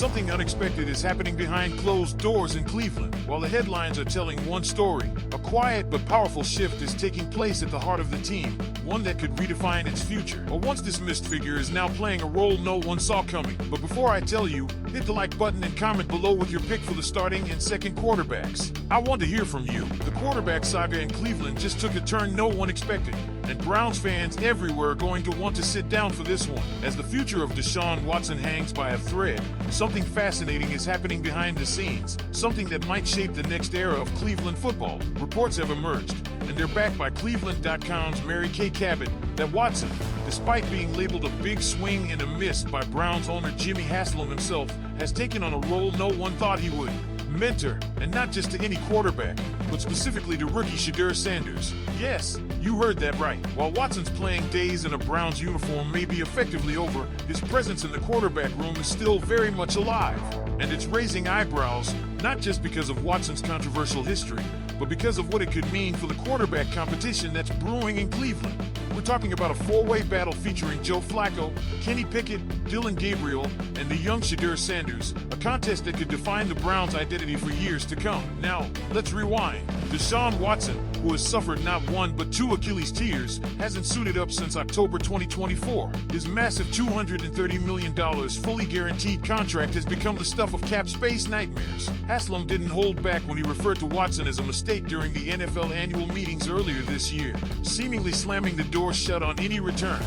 Something unexpected is happening behind closed doors in Cleveland. While the headlines are telling one story, a quiet but powerful shift is taking place at the heart of the team, one that could redefine its future. A once dismissed figure is now playing a role no one saw coming. But before I tell you, hit the like button and comment below with your pick for the starting and second quarterbacks. I want to hear from you. The quarterback saga in Cleveland just took a turn no one expected, and Browns fans everywhere are going to want to sit down for this one. As the future of Deshaun Watson hangs by a thread, something fascinating is happening behind the scenes, something that might shape the next era of Cleveland football. Reports have emerged, and they're backed by Cleveland.com's Mary Kay Cabot, that Watson, despite being labeled a big swing and a miss by Browns owner Jimmy Haslam himself, has taken on a role no one thought he would. Mentor, and not just to any quarterback, but specifically to rookie Shedeur Sanders. Yes, you heard that right. While Watson's playing days in a Browns uniform may be effectively over, his presence in the quarterback room is still very much alive. And it's raising eyebrows, not just because of Watson's controversial history, but because of what it could mean for the quarterback competition that's brewing in Cleveland. We're talking about a four-way battle featuring Joe Flacco, Kenny Pickett, Dillon Gabriel, and the young Shedeur Sanders, a contest that could define the Browns' identity for years to come. Now, let's rewind. Deshaun Watson, who has suffered not one but two Achilles tears, hasn't suited up since October 2024. His massive $230 million fully guaranteed contract has become the stuff of cap space nightmares. Haslam didn't hold back when he referred to Watson as a mistake during the NFL annual meetings earlier this year, seemingly slamming the door shut on any return.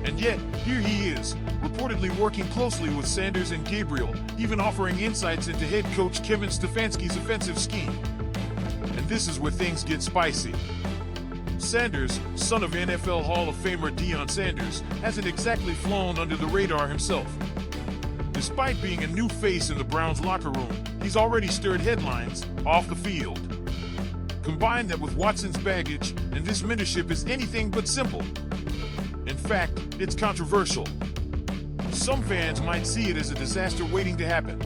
And yet, here he is, reportedly working closely with Sanders and Gabriel, even offering insights into head coach Kevin Stefanski's offensive scheme. And this is where things get spicy. Sanders, son of NFL Hall of Famer Deion Sanders, hasn't exactly flown under the radar himself. Despite being a new face in the Browns locker room, he's already stirred headlines off the field. Combine that with Watson's baggage, and this mentorship is anything but simple. In fact, it's controversial. Some fans might see it as a disaster waiting to happen,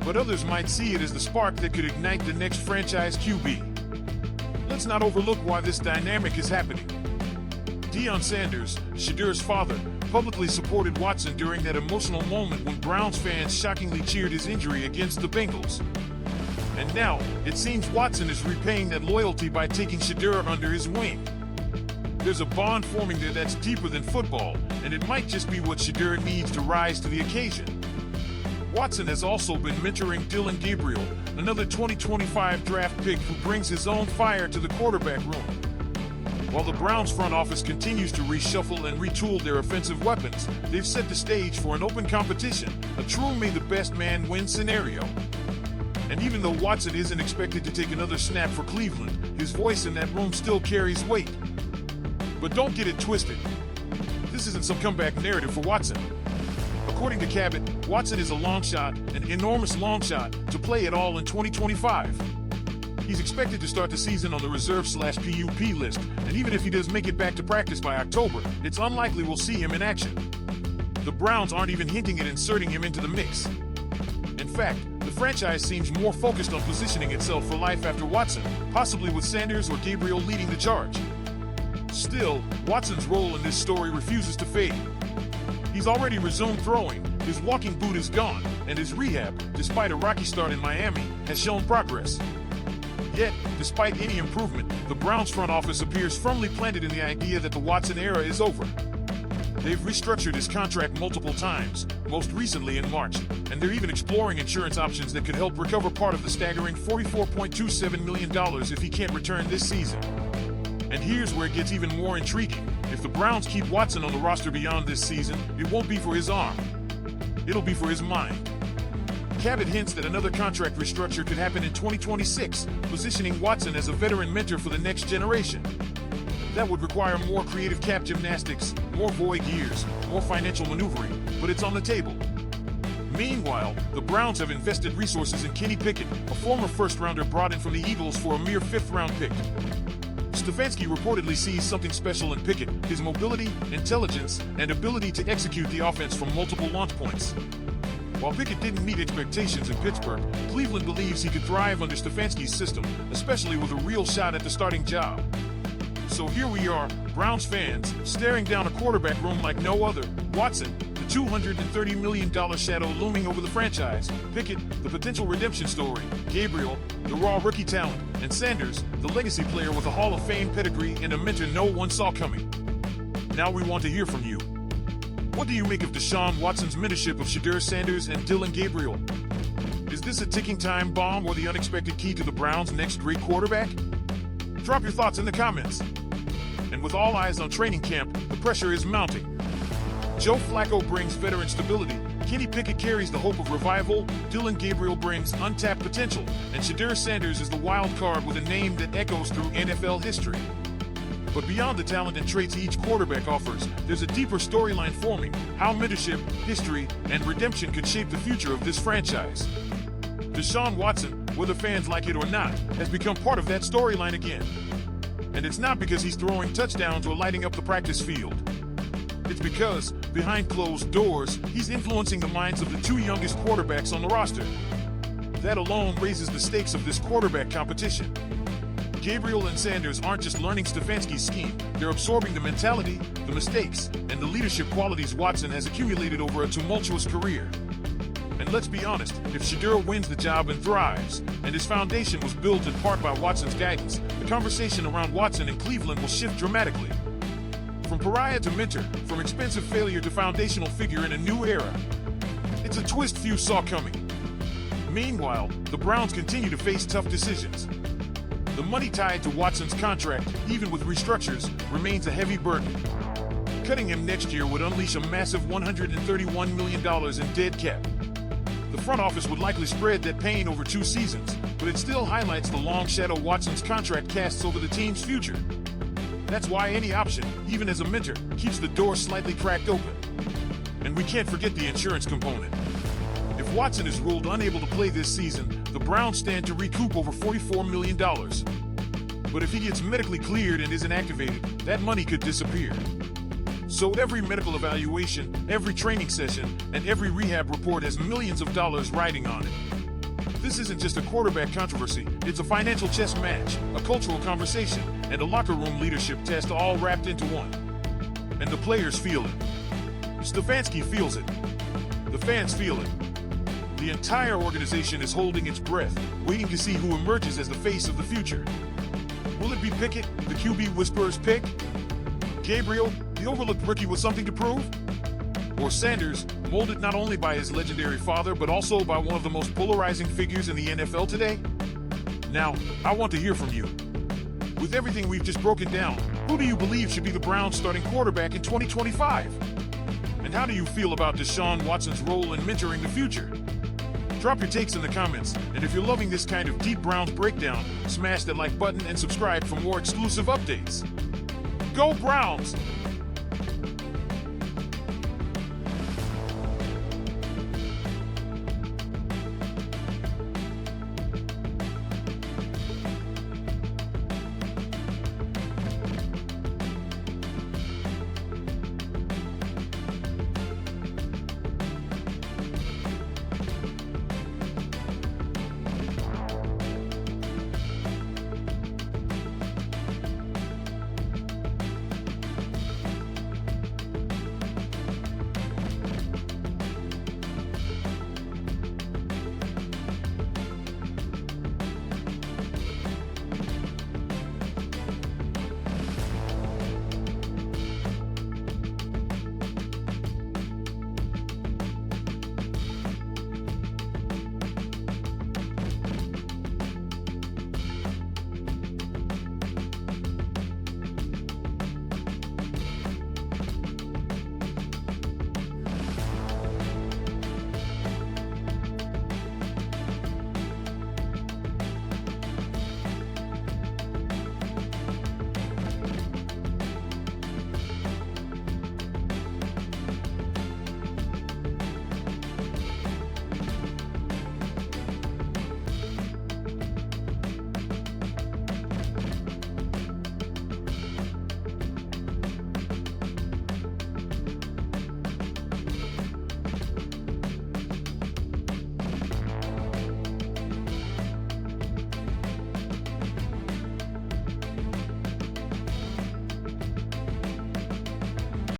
but others might see it as the spark that could ignite the next franchise QB. Let's not overlook why this dynamic is happening. Deion Sanders, Shedeur's father, publicly supported Watson during that emotional moment when Browns fans shockingly cheered his injury against the Bengals. And now, it seems Watson is repaying that loyalty by taking Shedeur under his wing. There's a bond forming there that's deeper than football, and it might just be what Shedeur needs to rise to the occasion. Watson has also been mentoring Dillon Gabriel, another 2025 draft pick who brings his own fire to the quarterback room. While the Browns front office continues to reshuffle and retool their offensive weapons, they've set the stage for an open competition, a true may the best man win scenario. And even though Watson isn't expected to take another snap for Cleveland, his voice in that room still carries weight. But don't get it twisted. This isn't some comeback narrative for Watson. According to Cabot, Watson is a long shot, an enormous long shot, to play it all in 2025. He's expected to start the season on the reserve/PUP list, and even if he does make it back to practice by October, it's unlikely we'll see him in action. The Browns aren't even hinting at inserting him into the mix. In fact, the franchise seems more focused on positioning itself for life after Watson, possibly with Sanders or Gabriel leading the charge. Still, Watson's role in this story refuses to fade. He's already resumed throwing, his walking boot is gone, and his rehab, despite a rocky start in Miami, has shown progress. Yet, despite any improvement, the Browns front office appears firmly planted in the idea that the Watson era is over. They've restructured his contract multiple times, most recently in March, and they're even exploring insurance options that could help recover part of the staggering $44.27 million if he can't return this season. And here's where it gets even more intriguing. If the Browns keep Watson on the roster beyond this season, it won't be for his arm. It'll be for his mind. Cabot hints that another contract restructure could happen in 2026, positioning Watson as a veteran mentor for the next generation. That would require more creative cap gymnastics, more void years, more financial maneuvering, but it's on the table. Meanwhile, the Browns have invested resources in Kenny Pickett, a former first-rounder brought in from the Eagles for a mere fifth-round pick. Stefanski reportedly sees something special in Pickett, his mobility, intelligence, and ability to execute the offense from multiple launch points. While Pickett didn't meet expectations in Pittsburgh, Cleveland believes he could thrive under Stefanski's system, especially with a real shot at the starting job. So here we are, Browns fans, staring down a quarterback room like no other. Watson, the $230 million shadow looming over the franchise. Pickett, the potential redemption story. Gabriel, the raw rookie talent. And Sanders, the legacy player with a Hall of Fame pedigree and a mentor no one saw coming. Now we want to hear from you. What do you make of Deshaun Watson's mentorship of Shedeur Sanders and Dillon Gabriel? Is this a ticking time bomb or the unexpected key to the Browns' next great quarterback? Drop your thoughts in the comments. And with all eyes on training camp, the pressure is mounting. Joe Flacco brings veteran stability, Kenny Pickett carries the hope of revival, Dillon Gabriel brings untapped potential, and Shedeur Sanders is the wild card with a name that echoes through NFL history. But beyond the talent and traits each quarterback offers, there's a deeper storyline forming: how mentorship, history, and redemption could shape the future of this franchise. Deshaun Watson, whether fans like it or not, has become part of that storyline again. And it's not because he's throwing touchdowns or lighting up the practice field. It's because, behind closed doors, he's influencing the minds of the two youngest quarterbacks on the roster. That alone raises the stakes of this quarterback competition. Gabriel and Sanders aren't just learning Stefanski's scheme, they're absorbing the mentality, the mistakes, and the leadership qualities Watson has accumulated over a tumultuous career. And let's be honest, if Shedeur wins the job and thrives, and his foundation was built in part by Watson's guidance, the conversation around Watson in Cleveland will shift dramatically. From pariah to mentor, from expensive failure to foundational figure in a new era. It's a twist few saw coming. Meanwhile, the Browns continue to face tough decisions. The money tied to Watson's contract, even with restructures, remains a heavy burden. Cutting him next year would unleash a massive $131 million in dead cap. The front office would likely spread that pain over 2 seasons, but it still highlights the long shadow Watson's contract casts over the team's future. That's why any option, even as a mentor, keeps the door slightly cracked open. And we can't forget the insurance component. If Watson is ruled unable to play this season, the Browns stand to recoup over $44 million. But if he gets medically cleared and isn't activated, that money could disappear. So every medical evaluation, every training session, and every rehab report has millions of dollars riding on it. This isn't just a quarterback controversy, it's a financial chess match, a cultural conversation, and a locker room leadership test all wrapped into one. And the players feel it. Stefanski feels it. The fans feel it. The entire organization is holding its breath, waiting to see who emerges as the face of the future. Will it be Pickett, the QB whisperer's pick? Gabriel, the overlooked rookie with something to prove? Or Sanders, molded not only by his legendary father but also by one of the most polarizing figures in the NFL today? Now, I want to hear from you. With everything we've just broken down, who do you believe should be the Browns' starting quarterback in 2025? And how do you feel about Deshaun Watson's role in mentoring the future? Drop your takes in the comments, and if you're loving this kind of deep Browns breakdown, smash that like button and subscribe for more exclusive updates. Go Browns!